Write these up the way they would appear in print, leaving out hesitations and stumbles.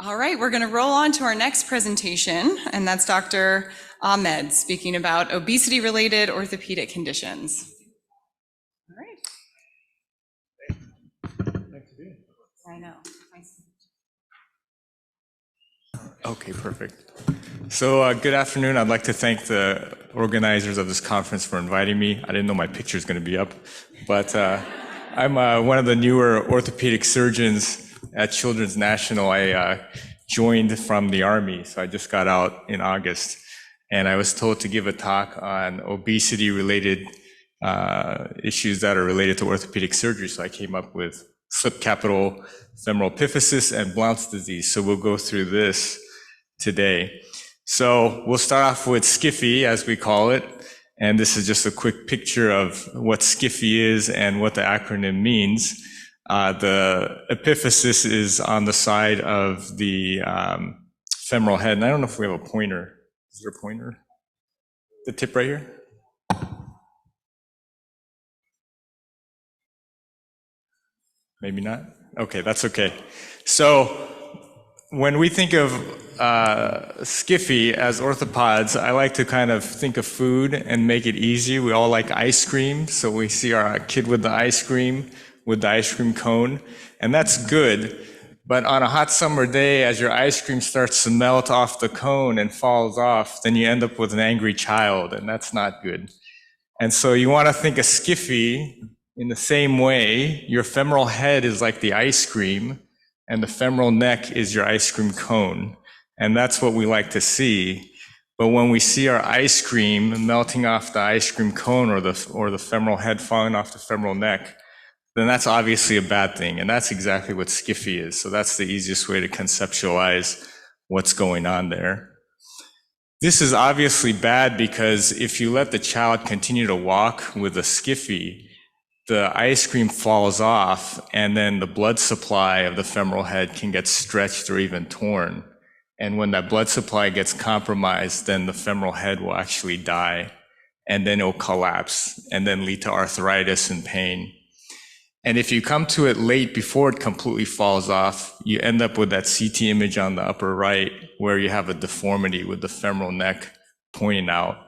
All right, we're going to roll on to our next presentation, and that's Dr. Ahmed speaking about obesity-related orthopedic conditions. All right. Thanks for being here. I know. Nice. Okay, perfect. So good afternoon. I'd like to thank the organizers of this conference for inviting me. I didn't know my picture is going to be up, but I'm one of the newer orthopedic surgeons at Children's National. I joined from the Army, so I just got out in August, and I was told to give a talk on obesity-related issues that are related to orthopedic surgery. So I came up with slip capital femoral epiphysis and Blounts disease. So we'll go through this today. So we'll start off with SCFE, as we call it. And this is just a quick picture of what SCFE is and what the acronym means. The epiphysis is on the side of the femoral head. And I don't know if we have a pointer. Is there a pointer? The tip right here? Maybe not? Okay, that's okay. So when we think of SCFE as orthopods, I like to kind of think of food and make it easy. We all like ice cream, so we see our kid with the ice cream cone, and that's good. But on a hot summer day, as your ice cream starts to melt off the cone and falls off, then you end up with an angry child, and that's not good. And so you want to think of SCFE in the same way. Your femoral head is like the ice cream, and the femoral neck is your ice cream cone. And that's what we like to see. But when we see our ice cream melting off the ice cream cone or the femoral head falling off the femoral neck, then that's obviously a bad thing. And that's exactly what SCFE is. So that's the easiest way to conceptualize what's going on there. This is obviously bad because if you let the child continue to walk with a SCFE, the ice cream falls off, and then the blood supply of the femoral head can get stretched or even torn. And when that blood supply gets compromised, then the femoral head will actually die, and then it'll collapse, and then lead to arthritis and pain. And if you come to it late before it completely falls off, you end up with that CT image on the upper right, where you have a deformity with the femoral neck pointing out.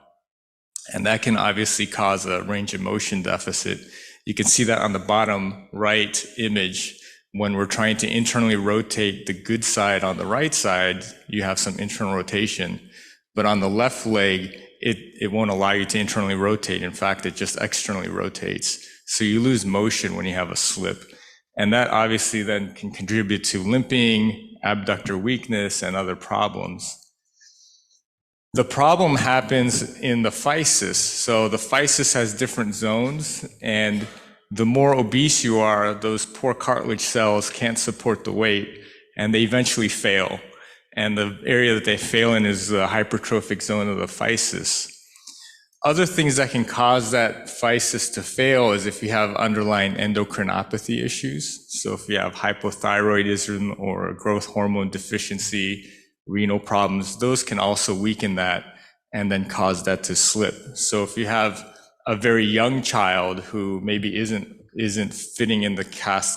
And that can obviously cause a range of motion deficit. You can see that on the bottom right image. When we're trying to internally rotate the good side on the right side, you have some internal rotation. But on the left leg, it won't allow you to internally rotate. In fact, it just externally rotates. So you lose motion when you have a slip. And that obviously then can contribute to limping, abductor weakness, and other problems. The problem happens in the physis. So the physis has different zones, and the more obese you are, those poor cartilage cells can't support the weight, and they eventually fail. And the area that they fail in is the hypertrophic zone of the physis. Other things that can cause that physis to fail is if you have underlying endocrinopathy issues. So if you have hypothyroidism or growth hormone deficiency, renal problems, those can also weaken that and then cause that to slip. So if you have a very young child who maybe isn't fitting in the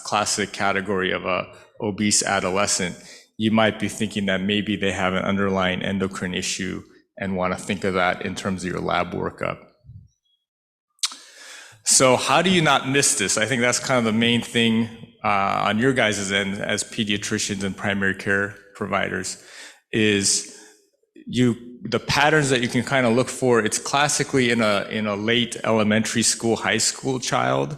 classic category of a obese adolescent, you might be thinking that maybe they have an underlying endocrine issue and want to think of that in terms of your lab workup. So how do you not miss this? I think that's kind of the main thing on your guys' end as pediatricians and primary care providers is the patterns that you can kind of look for. It's classically in a late elementary school, high school child,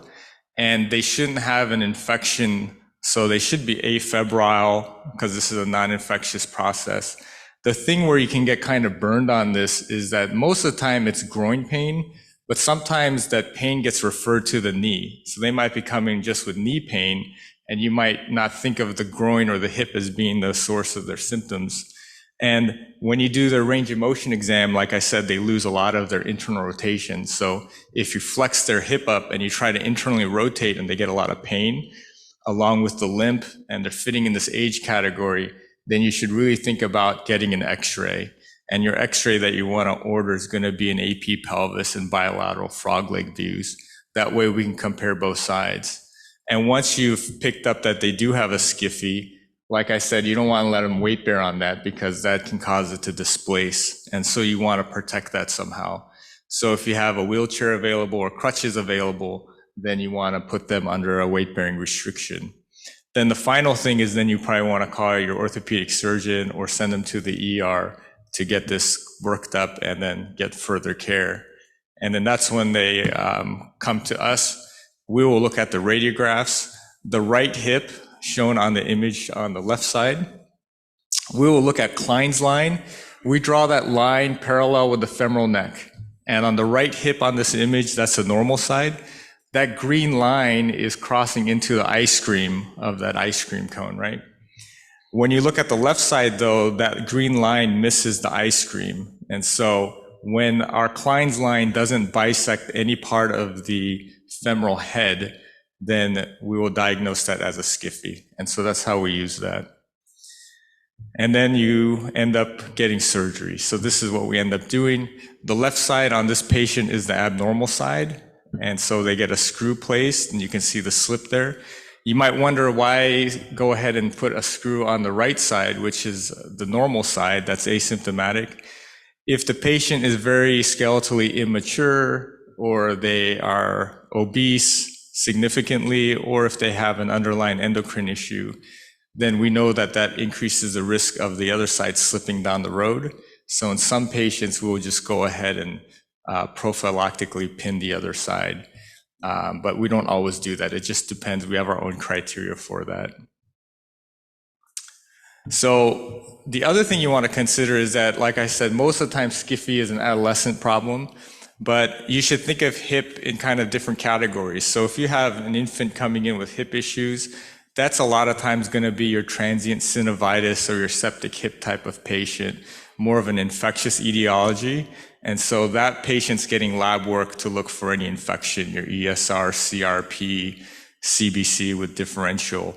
and they shouldn't have an infection. So they should be afebrile because this is a non-infectious process. The thing where you can get kind of burned on this is that most of the time it's groin pain, but sometimes that pain gets referred to the knee. So they might be coming just with knee pain, and you might not think of the groin or the hip as being the source of their symptoms. And when you do their range of motion exam, like I said, they lose a lot of their internal rotation. So if you flex their hip up and you try to internally rotate and they get a lot of pain, along with the limp, and they're fitting in this age category, then you should really think about getting an x-ray. And your x-ray that you want to order is going to be an AP pelvis and bilateral frog leg views. That way we can compare both sides. And once you've picked up that they do have a SCFE, like I said, you don't want to let them weight bear on that because that can cause it to displace. And so you want to protect that somehow. So if you have a wheelchair available or crutches available, then you want to put them under a weight bearing restriction. Then the final thing is then you probably want to call your orthopedic surgeon or send them to the ER to get this worked up and then get further care. And then that's when they come to us. We will look at the radiographs, the right hip shown on the image on the left side. We will look at Klein's line. We draw that line parallel with the femoral neck. And on the right hip on this image, that's the normal side. That green line is crossing into the ice cream of that ice cream cone, right? When you look at the left side though, that green line misses the ice cream. And so when our Klein's line doesn't bisect any part of the femoral head, then we will diagnose that as a SCFE. And so that's how we use that. And then you end up getting surgery. So this is what we end up doing. The left side on this patient is the abnormal side. And so they get a screw placed, and you can see the slip there. You might wonder why go ahead and put a screw on the right side, which is the normal side, that's asymptomatic. If the patient is very skeletally immature, or they are obese significantly, or if they have an underlying endocrine issue, then we know that that increases the risk of the other side slipping down the road. So in some patients, we'll just go ahead and prophylactically pin the other side. But we don't always do that. It just depends. We have our own criteria for that. So the other thing you want to consider is that, like I said, most of the time SCFE is an adolescent problem, but you should think of hip in kind of different categories. So if you have an infant coming in with hip issues, that's a lot of times going to be your transient synovitis or your septic hip type of patient, more of an infectious etiology. And so that patient's getting lab work to look for any infection, your ESR, CRP, CBC with differential.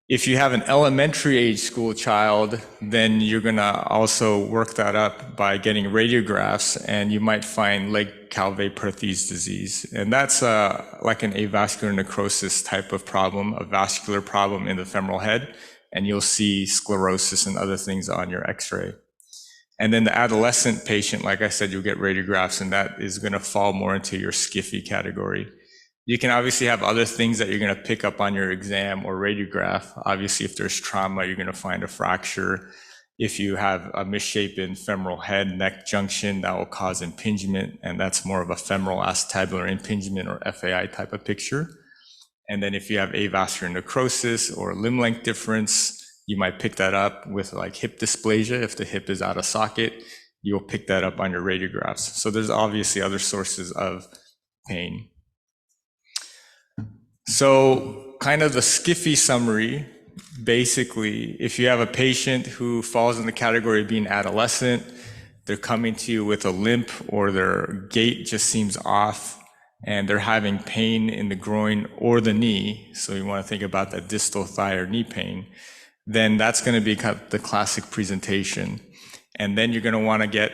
If you have an elementary age school child, then you're going to also work that up by getting radiographs, and you might find leg Calvé-Perthes disease. And that's like an avascular necrosis type of problem, a vascular problem in the femoral head, and you'll see sclerosis and other things on your x-ray. And then the adolescent patient, like I said, you'll get radiographs, and that is going to fall more into your SCFE category. You can obviously have other things that you're going to pick up on your exam or radiograph. Obviously, if there's trauma, you're going to find a fracture. If you have a misshapen femoral head neck junction, that will cause impingement, and that's more of a femoral acetabular impingement or FAI type of picture. And then if you have avascular necrosis or limb length difference, you might pick that up with like hip dysplasia. If the hip is out of socket, you'll pick that up on your radiographs. So there's obviously other sources of pain. So kind of the SCFE summary, basically, if you have a patient who falls in the category of being adolescent, they're coming to you with a limp or their gait just seems off, and they're having pain in the groin or the knee, so you want to think about that distal thigh or knee pain, then that's going to be kind of the classic presentation. And then you're going to want to get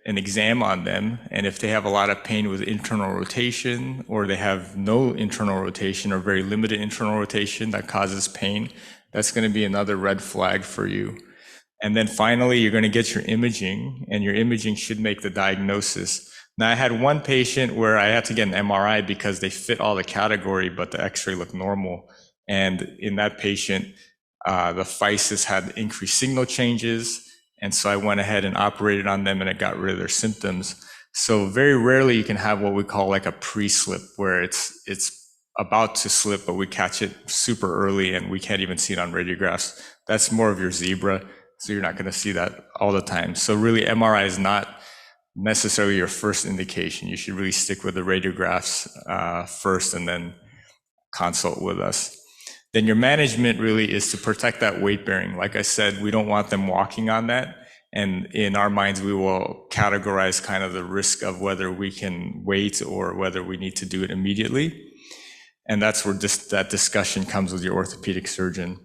an exam on them, and if they have a lot of pain with internal rotation, or they have no internal rotation or very limited internal rotation that causes pain, that's going to be another red flag for you. And then finally, you're going to get your imaging, and your imaging should make the diagnosis. Now, I had one patient where I had to get an MRI because they fit all the category, but the x-ray looked normal. And in that patient, the physis had increased signal changes. And so I went ahead and operated on them, and it got rid of their symptoms. So very rarely you can have what we call like a pre-slip, where it's about to slip, but we catch it super early and we can't even see it on radiographs. That's more of your zebra. So you're not going to see that all the time. So really MRI is not necessarily your first indication. You should really stick with the radiographs first and then consult with us. Then your management really is to protect that weight bearing. Like I said, we don't want them walking on that. And in our minds, we will categorize kind of the risk of whether we can wait or whether we need to do it immediately. And that's where that discussion comes with your orthopedic surgeon.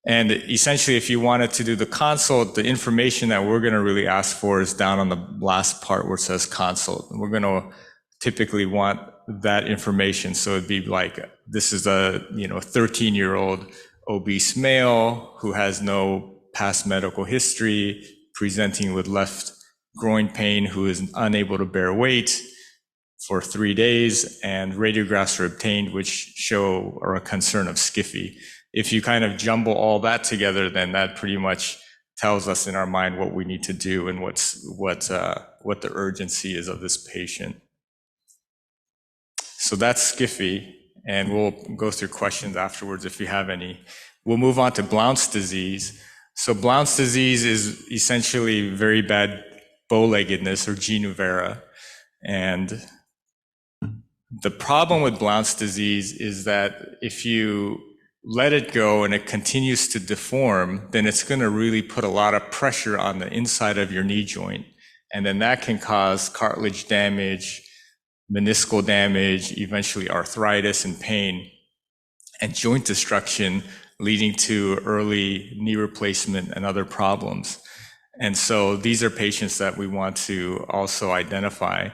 And essentially, if you wanted to do the consult, the information that we're going to really ask for is down on the last part where it says consult. And we're going to typically want that information. So it'd be like, this is a 13-year-old obese male who has no past medical history, presenting with left groin pain, who is unable to bear weight for 3 days, and radiographs are obtained which show a concern of SCFE. If you kind of jumble all that together, then that pretty much tells us in our mind what we need to do and what the urgency is of this patient. So that's SCFE, and we'll go through questions afterwards if you have any. We'll move on to Blounts disease. So Blounts disease is essentially very bad bow-leggedness or genu vera. And the problem with Blounts disease is that if you let it go and it continues to deform, then it's going to really put a lot of pressure on the inside of your knee joint. And then that can cause cartilage damage, meniscal damage, eventually arthritis and pain, and joint destruction, leading to early knee replacement and other problems. And so these are patients that we want to also identify.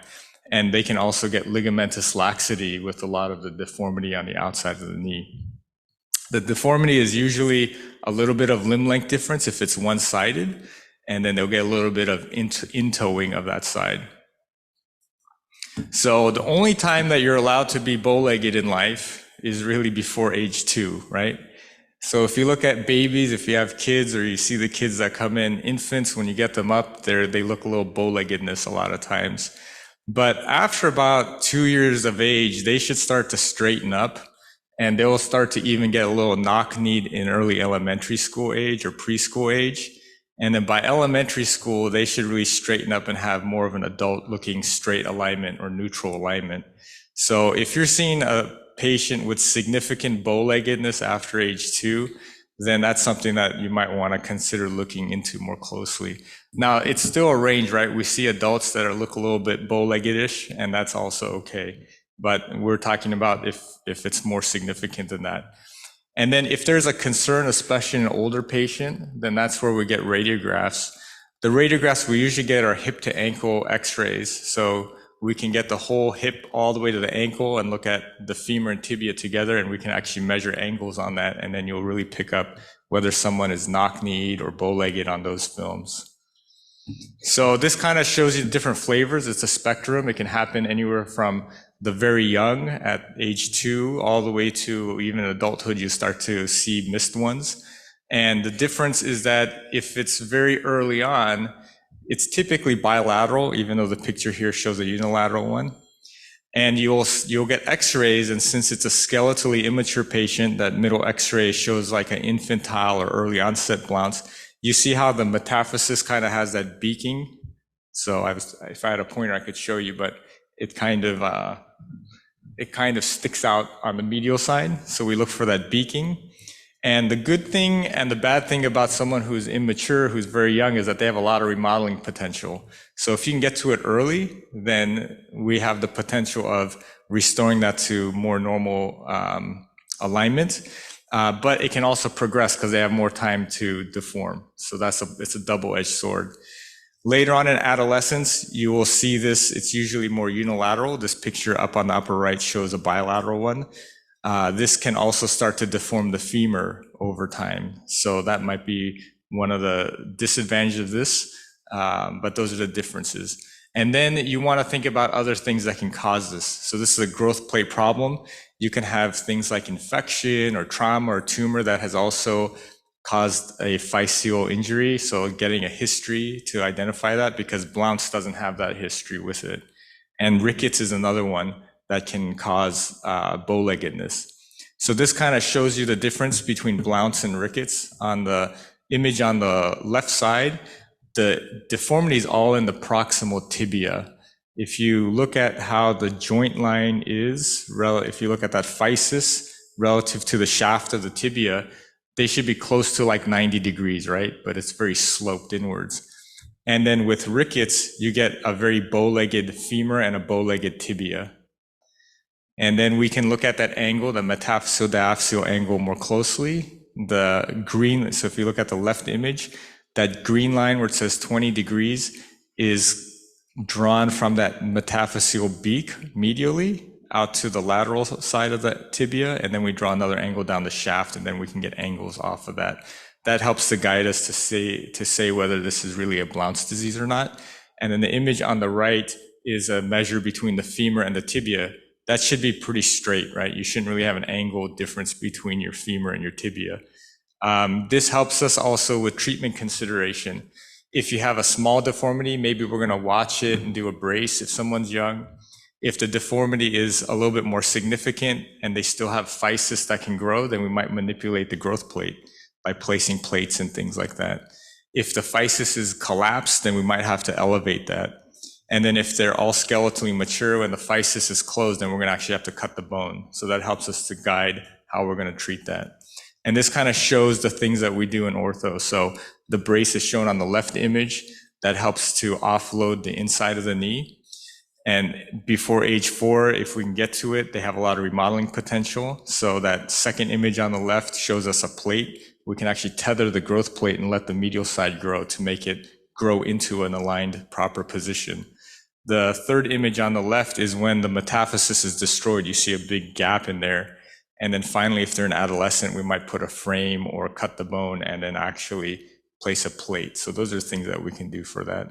And they can also get ligamentous laxity with a lot of the deformity on the outside of the knee. The deformity is usually a little bit of limb length difference if it's one-sided, and then they'll get a little bit of in-toeing of that side. So the only time that you're allowed to be bow-legged in life is really before age 2, right? So if you look at babies, if you have kids or you see the kids that come in, infants, when you get them up, they look a little bow-leggedness a lot of times. But after about 2 years of age, they should start to straighten up, and they will start to even get a little knock-kneed in early elementary school age or preschool age. And then by elementary school, they should really straighten up and have more of an adult-looking straight alignment or neutral alignment. So if you're seeing a patient with significant bow-leggedness after age 2, then that's something that you might want to consider looking into more closely. Now, it's still a range, right? We see adults that look a little bit bow-legged-ish, and that's also okay. But we're talking about if it's more significant than that. And then if there's a concern, especially in an older patient, then that's where we get radiographs. The radiographs we usually get are hip to ankle x-rays. So we can get the whole hip all the way to the ankle and look at the femur and tibia together, and we can actually measure angles on that, and then you'll really pick up whether someone is knock-kneed or bow-legged on those films. So this kind of shows you the different flavors. It's a spectrum. It can happen anywhere from the very young at age 2 all the way to even adulthood. You start to see missed ones. And the difference is that if it's very early on, it's typically bilateral, even though the picture here shows a unilateral one. And you'll get x-rays, and since it's a skeletally immature patient, that middle x-ray shows like an infantile or early onset Blounts. You see how the metaphysis kind of has that beaking. So if I had a pointer, I could show you, but it kind of sticks out on the medial side. So we look for that beaking. And the good thing and the bad thing about someone who's immature, who's very young, is that they have a lot of remodeling potential. So if you can get to it early, then we have the potential of restoring that to more normal alignment. But it can also progress because they have more time to deform. So it's a double-edged sword. Later on in adolescence, you will see this. It's usually more unilateral. This picture up on the upper right shows a bilateral one. This can also start to deform the femur over time. So that might be one of the disadvantages of this, but those are the differences. And then you want to think about other things that can cause this. So this is a growth plate problem. You can have things like infection or trauma or tumor that has also caused a physeal injury. So getting a history to identify that, because Blounts doesn't have that history with it. And rickets is another one that can cause bow-leggedness. So this kind of shows you the difference between Blounts and rickets. On the image on the left side, the deformity is all in the proximal tibia. If you look at how the joint line is, if you look at that physis relative to the shaft of the tibia, they should be close to like 90 degrees, right? But it's very sloped inwards. And then with rickets, you get a very bow-legged femur and a bow-legged tibia. And then we can look at that angle, the metaphyseal-diaphyseal angle, more closely. The green, so if you look at the left image, that green line where it says 20 degrees is drawn from that metaphyseal beak medially out to the lateral side of the tibia, and then we draw another angle down the shaft, and then we can get angles off of that. That helps to guide us to say whether this is really a Blounts disease or not. And then the image on the right is a measure between the femur and the tibia. That should be pretty straight, right? You shouldn't really have an angle difference between your femur and your tibia. This helps us also with treatment consideration. If you have a small deformity, maybe we're going to watch it and do a brace if someone's young. If the deformity is a little bit more significant and they still have physis that can grow, then we might manipulate the growth plate by placing plates and things like that. If the physis is collapsed, then we might have to elevate that. And then if they're all skeletally mature and the physis is closed, then we're going to actually have to cut the bone. So that helps us to guide how we're going to treat that. And this kind of shows the things that we do in ortho. So the brace is shown on the left image. That helps to offload the inside of the knee. And before age 4, if we can get to it, they have a lot of remodeling potential. So that second image on the left shows us a plate. We can actually tether the growth plate and let the medial side grow to make it grow into an aligned proper position. The third image on the left is when the metaphysis is destroyed. You see a big gap in there. And then finally, if they're an adolescent, we might put a frame or cut the bone and then actually place a plate. So those are things that we can do for that.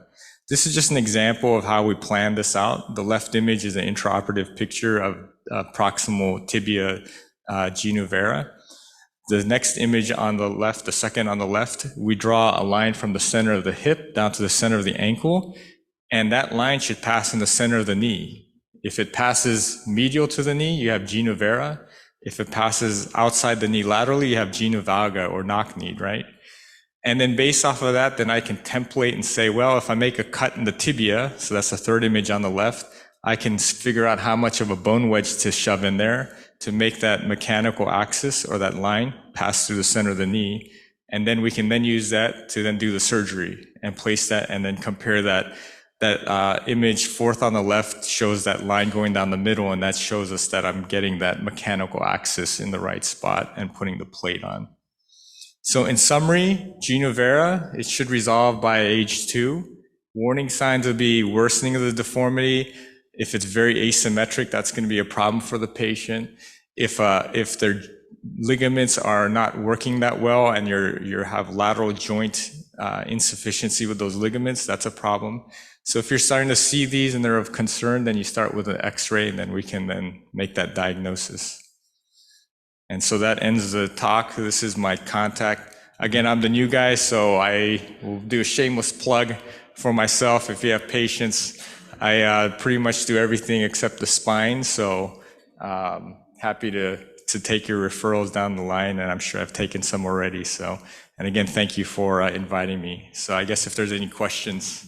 This is just an example of how we plan this out. The left image is an intraoperative picture of proximal tibia genu vera. The next image on the left, the second on the left, we draw a line from the center of the hip down to the center of the ankle, and that line should pass in the center of the knee. If it passes medial to the knee, you have genu vera. If it passes outside the knee laterally, you have genu valga or knock-knee, right? And then based off of that, then I can template and say, well, if I make a cut in the tibia, so that's the third image on the left, I can figure out how much of a bone wedge to shove in there to make that mechanical axis or that line pass through the center of the knee. And then we can then use that to then do the surgery and place that and then compare that. That image fourth on the left shows that line going down the middle, and that shows us that I'm getting that mechanical axis in the right spot and putting the plate on. So in summary, genu vera, it should resolve by age 2. Warning signs would be worsening of the deformity. If it's very asymmetric, that's going to be a problem for the patient. If their ligaments are not working that well and you have lateral joint insufficiency with those ligaments, that's a problem. So if you're starting to see these and they're of concern, then you start with an X-ray and then we can then make that diagnosis. And so that ends the talk. This is my contact. Again, I'm the new guy, so I will do a shameless plug for myself. If you have patients, I pretty much do everything except the spine. So happy to take your referrals down the line, and I'm sure I've taken some already. So, and again, thank you for inviting me. So I guess if there's any questions.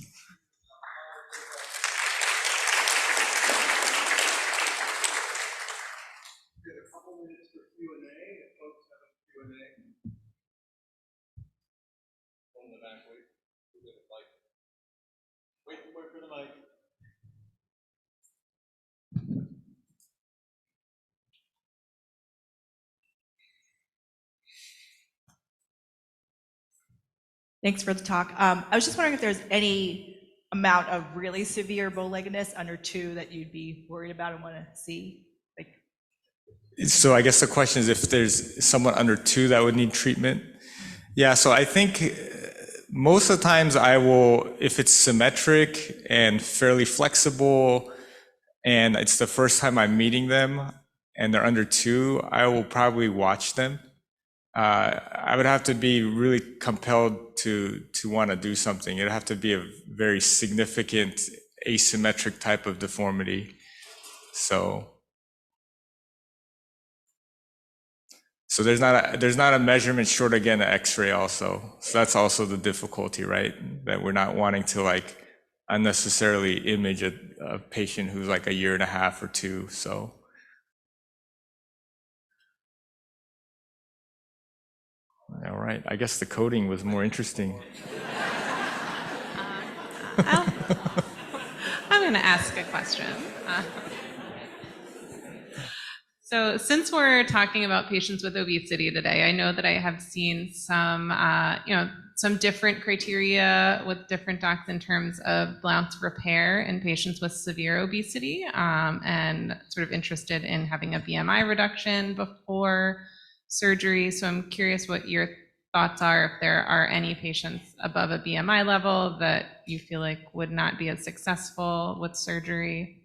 Wait for the mic. Thanks for the talk. I was just wondering if there's any amount of really severe bow leggedness under 2 that you'd be worried about and want to see? So I guess the question is if there's someone under 2 that would need treatment. Yeah, so I think most of the times I will, if it's symmetric and fairly flexible and it's the first time I'm meeting them and they're under 2, I will probably watch them. I would have to be really compelled to want to do something. It'd have to be a very significant asymmetric type of deformity. So there's not a measurement short, again, an X-ray also. So that's also the difficulty, right? That we're not wanting to like unnecessarily image a patient who's like 1.5 years or 2. So. All right, I guess the coding was more interesting. I'm going to ask a question. So since we're talking about patients with obesity today, I know that I have seen some, some different criteria with different docs in terms of Blount's repair in patients with severe obesity, and sort of interested in having a BMI reduction before surgery. So I'm curious what your thoughts are, if there are any patients above a BMI level that you feel like would not be as successful with surgery.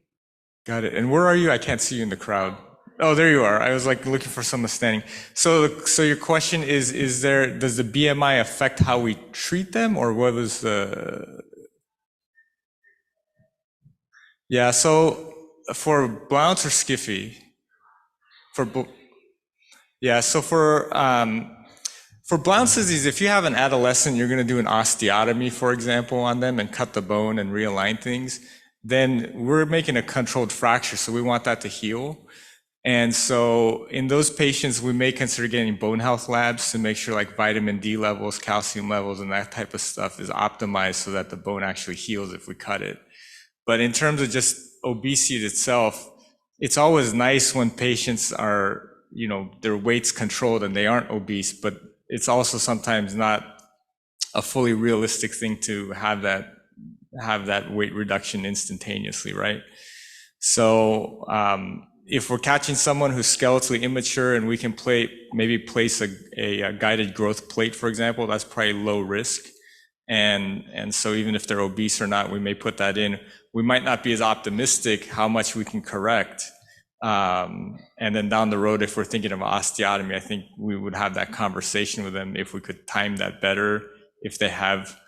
Got it. And where are you? I can't see you in the crowd. Oh, there you are. I was like looking for someone standing. So your question is does the BMI affect how we treat them, or what was the? Yeah. So for Blounts or Skiffy, so for Blount's disease, if you have an adolescent, you're going to do an osteotomy, for example, on them and cut the bone and realign things. Then we're making a controlled fracture, so we want that to heal. And so in those patients, we may consider getting bone health labs to make sure like vitamin D levels, calcium levels, and that type of stuff is optimized so that the bone actually heals if we cut it. But in terms of just obesity itself, it's always nice when patients are, their weight's controlled and they aren't obese, but it's also sometimes not a fully realistic thing to have that weight reduction instantaneously, right? So if we're catching someone who's skeletally immature and we can maybe place a guided growth plate, for example, that's probably low risk. And so even if they're obese or not, we may put that in. We might not be as optimistic how much we can correct. And then down the road, if we're thinking of osteotomy, I think we would have that conversation with them if we could time that better, if they have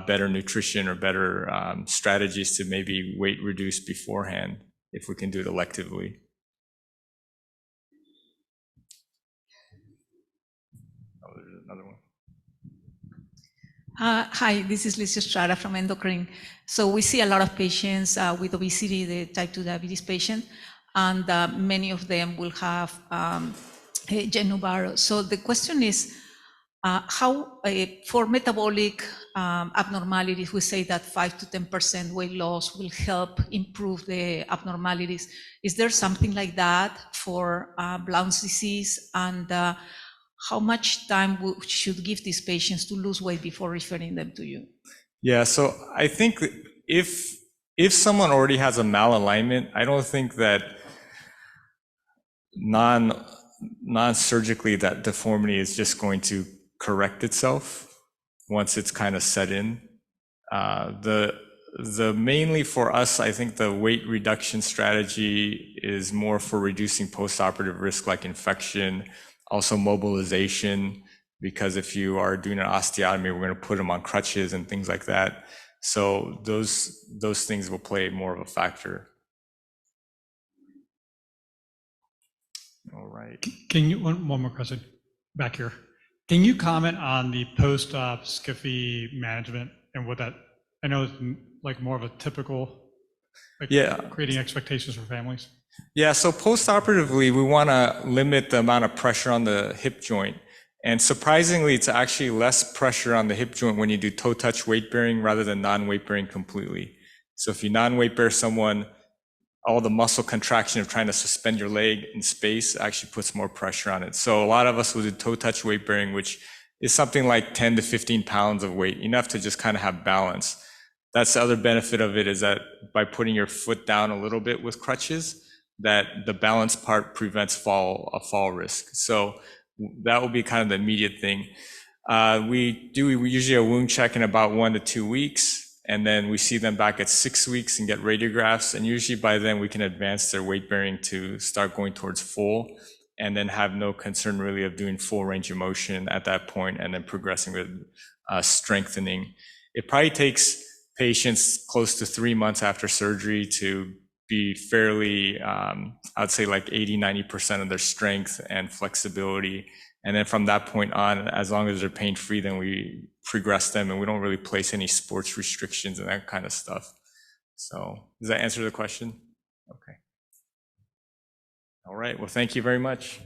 better nutrition or better strategies to maybe weight reduce beforehand, if we can do it electively. Oh, there's another one. Hi, this is Liz Estrada from Endocrine. So we see a lot of patients with obesity, the type 2 diabetes patient, and many of them will have genu-barreau. So the question is, how for metabolic abnormalities, we say that 5 to 10% weight loss will help improve the abnormalities. Is there something like that for Blount's disease? And how much time we should give these patients to lose weight before referring them to you? Yeah, so I think if someone already has a malalignment, I don't think that non-surgically that deformity is just going to correct itself once it's kind of set in. The mainly for us, I think the weight reduction strategy is more for reducing postoperative risk like infection, also mobilization, because if you are doing an osteotomy, we're going to put them on crutches and things like that. So those things will play more of a factor. All right. Can you, one more question back here. Can you comment on the post-op SCFE management and what that, I know it's like more of a typical, creating expectations for families? Yeah, so post-operatively, we want to limit the amount of pressure on the hip joint. And surprisingly, it's actually less pressure on the hip joint when you do toe touch weight bearing rather than non-weight bearing completely. So if you non-weight bear someone, all the muscle contraction of trying to suspend your leg in space actually puts more pressure on it. So a lot of us will do toe touch weight bearing, which is something like 10 to 15 pounds of weight, enough to just kind of have balance. That's the other benefit of it, is that by putting your foot down a little bit with crutches, that the balance part prevents a fall risk. So that will be kind of the immediate thing. We usually a wound check in about 1 to 2 weeks. And then we see them back at 6 weeks and get radiographs. And usually by then we can advance their weight bearing to start going towards full, and then have no concern really of doing full range of motion at that point, and then progressing with strengthening. It probably takes patients close to 3 months after surgery to be fairly, I'd say like 80–90% of their strength and flexibility. And then from that point on, as long as they're pain-free, then we progress them, and we don't really place any sports restrictions and that kind of stuff. So does that answer the question? Okay. All right, well, thank you very much.